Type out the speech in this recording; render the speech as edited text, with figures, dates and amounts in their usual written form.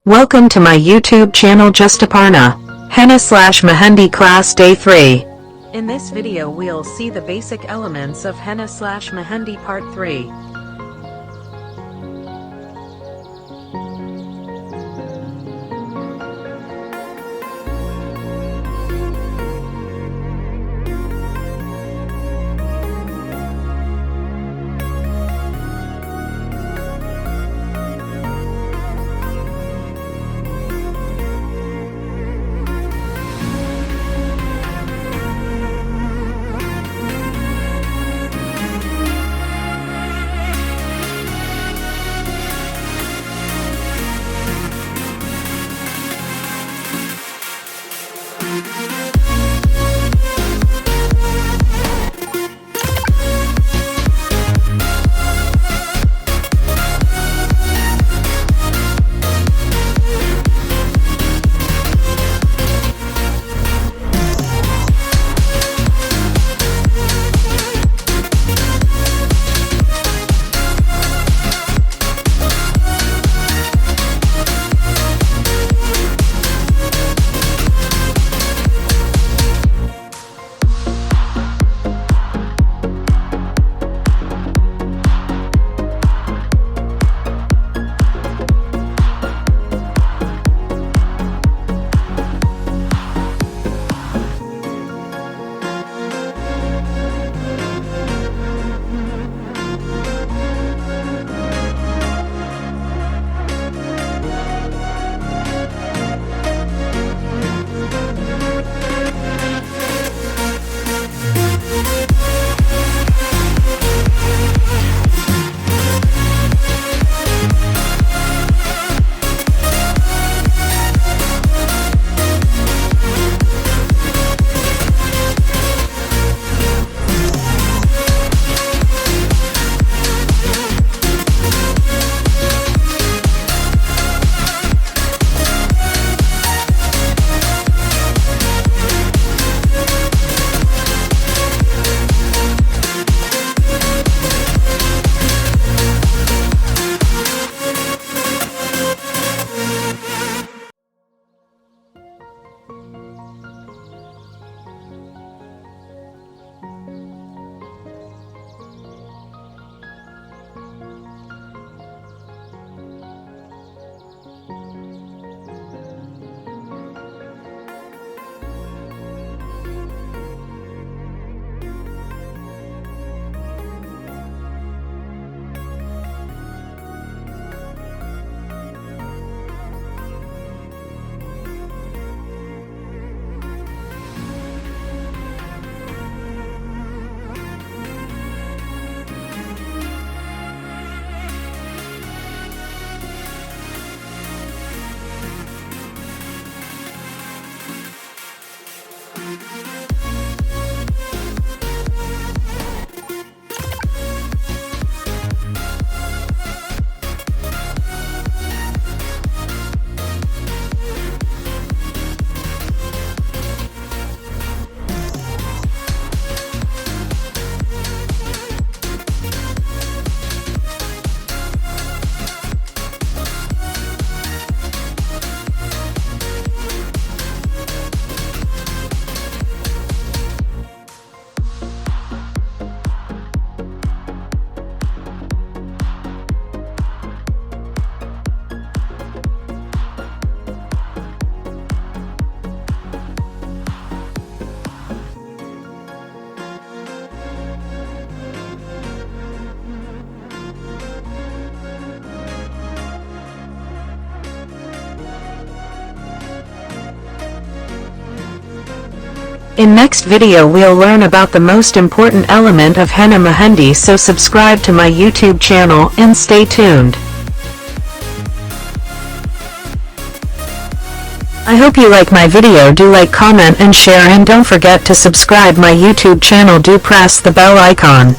Welcome to my YouTube channel Just Aparna, Henna/Mehendi Class Day 3. In this video we'll see the basic elements of Henna/Mehendi Part 3. In next video we'll learn about the most important element of Henna Mehendi, so subscribe to my YouTube channel and stay tuned. I hope you like my video. Do like, comment and share, and don't forget to subscribe my YouTube channel. Do press the bell icon.